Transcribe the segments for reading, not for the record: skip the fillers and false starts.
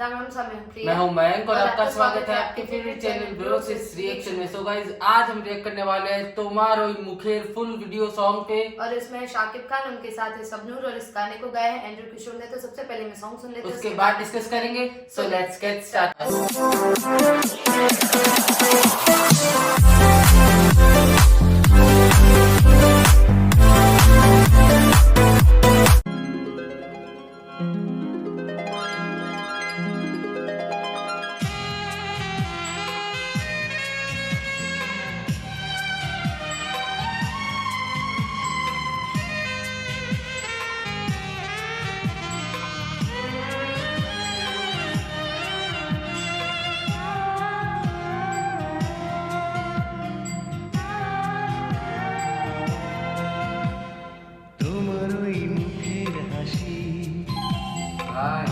मैं हूं मयंक और आपका स्वागत है आपके फेवरेट चैनल ब्रोसिस रिएक्शन में। सो गाइस, आज हम रिएक्ट करने वाले हैं तुम्हारो मुखेर फुल वीडियो सॉन्ग पे, और इसमें शाकिब खान उनके साथ है सबनूर और इस गाने को गाया है एंड्रू किशोर ने। तो सबसे पहले मैं सॉन्ग सुन लेते हैं, उसके बाद डिस्कस करेंगे। So let's get start.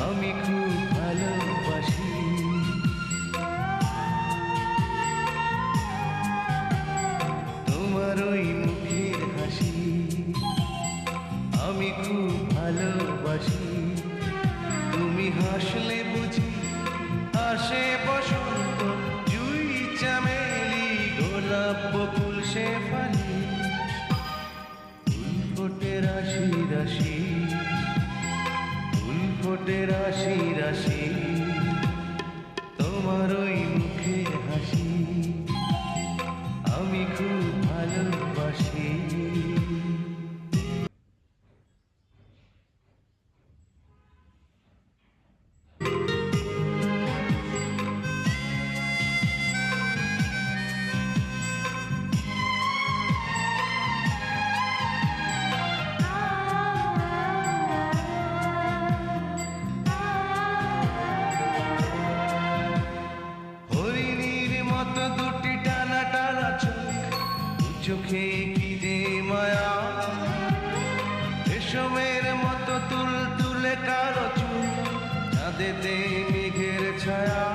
আমি খুব ভালোবাসি, তোমার ওই মুখের হাসি আমি খুব ভালোবাসি। তুমি হাসলে বুঝি হাসে বসন্ত, জুই চামেলি গোলাপ বকুল শেফালি, ফুল ফোটে রাশি রাশি, ফুল ফোটে রাশি রাশি, তোমার ওই মুখের হাসি আমি খুব ভালোবাসি। চোখে কি যে মায়া, রেশমের মতো তুল তুলে কালো চুল, চাঁদেতে মেঘের ছায়া।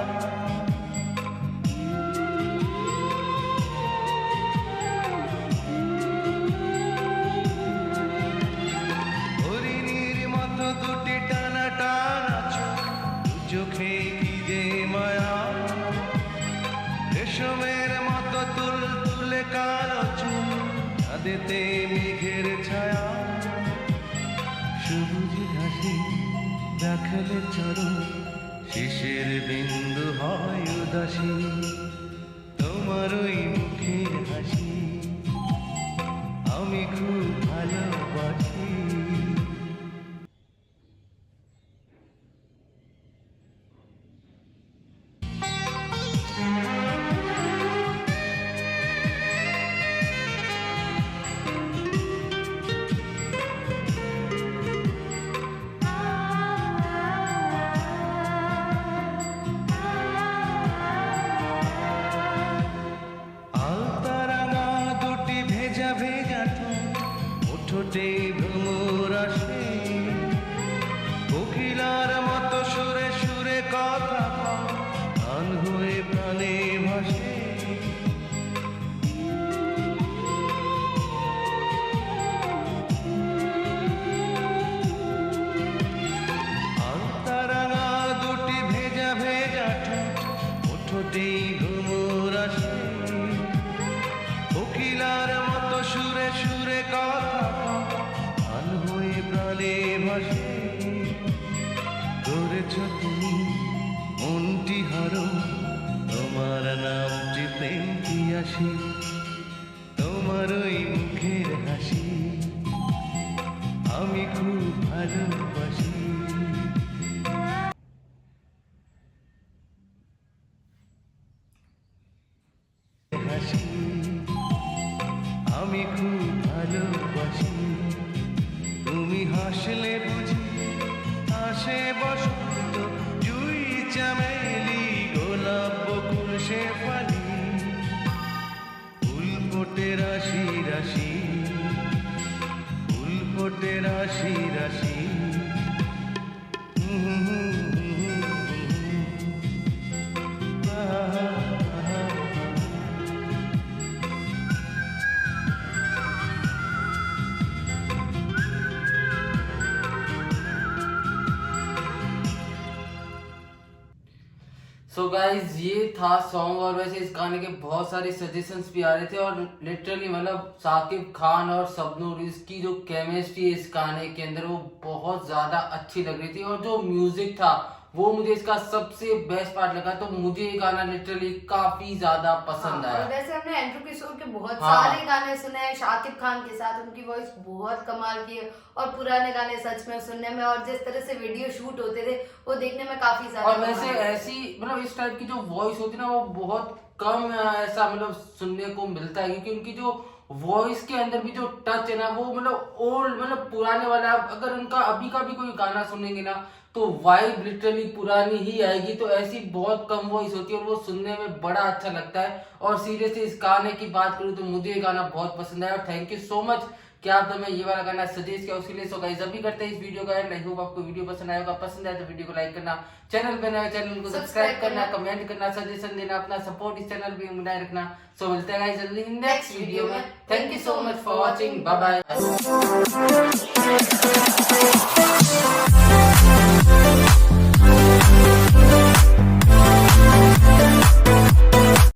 হরিণীর মতো দুটি টানা টানা চোখ, চোখে কি যে মায়া, রেশমের মতো তুল তুলে কালো চুল, চাঁদেতে মেঘের ছায়া। সবুজ ঘাসে রাখলে চরণ, শিশির বিন্দু হয় উদাসী, তোমার ওই মুখের হাসি আমি খুব ভালোবাসি। ঠোঁটে ভ্রমর আসে, কোকিলার মতো সুরে সুরে কথা গান হয়ে প্রাণে ভাসে। আলতারাঙা দুটি ভেজা ভেজা ঠোঁট, ঠোঁটে ভ্রমর আসে, কোকিলার মতো সুরে সুরে কথা গান হয়ে প্রাণে ভাসে। করেছ তুমি মনটি হারো, তোমার নামটি প্রেম কি আসি, তোমার ওই মুখের হাসি আমি খুব ভালোবাসি। হাসি আমি খুব ভালোবাসি, তুমি হাসলে বুঝি হাসে বসন্ত, জুই চামেলি গোলাপ বকুল শেফালি, ফুল ফোটে রাশি রাশি, ফুল ফোটে রাশি রাশি। सो गाइज ये था सॉन्ग। और वैसे इस गाने के बहुत सारे सजेशंस भी आ रहे थे और लिटरली मतलब साकिब खान और शबनूर इसकी जो केमिस्ट्री इस गाने के अंदर वो बहुत ज्यादा अच्छी लग रही थी। और जो म्यूजिक था वो मुझे इसका सबसे बेस्ट पार्ट लगा, तो मुझे ये गाना लिटरली काफी ज्यादा पसंद और आया। वैसे हमने एंड्रू किशोर के बहुत हाँ। सारे गाने सुने हैं शाकिब खान के साथ, उनकी वॉइस बहुत कमाल की है। और पुराने गाने सच में सुनने में और जिस तरह से वीडियो शूट होते थे वो देखने में काफी ज्यादा और वैसे कमाल है। ऐसी मतलब इस टाइप की जो वॉइस होती है ना वो बहुत कम ऐसा मतलब सुनने को मिलता है, क्योंकि उनकी जो वॉइस के अंदर भी जो टच है ना वो मतलब ओल्ड मतलब पुराने वाला। अगर उनका अभी का भी कोई गाना सुनेंगे ना तो वाइब लिटरली पुरानी ही आएगी। तो ऐसी बहुत कम वॉइस होती है और वो सुनने में बड़ा अच्छा लगता है। और सीरियसली इस गाने की बात करूँ तो मुझे ये गाना बहुत पसंद आया। और थैंक यू सो मच कि आपने मैं ये वाला गाना सजेस्ट किया उसके लिए। सो गाइस अभी करते हैं इस वीडियो का एंड। आई होप आपको वीडियो पसंद आएगा। पसंद आए तो वीडियो को लाइक करना, चैनल पे नए चैनल को सब्सक्राइब करना, कमेंट करना, सजेशन देना, अपना सपोर्ट इस चैनल पे बनाए रखना। सो मिलते हैं गाइस जल्दी नेक्स्ट वीडियो में। Thank you so much for watching. Bye bye.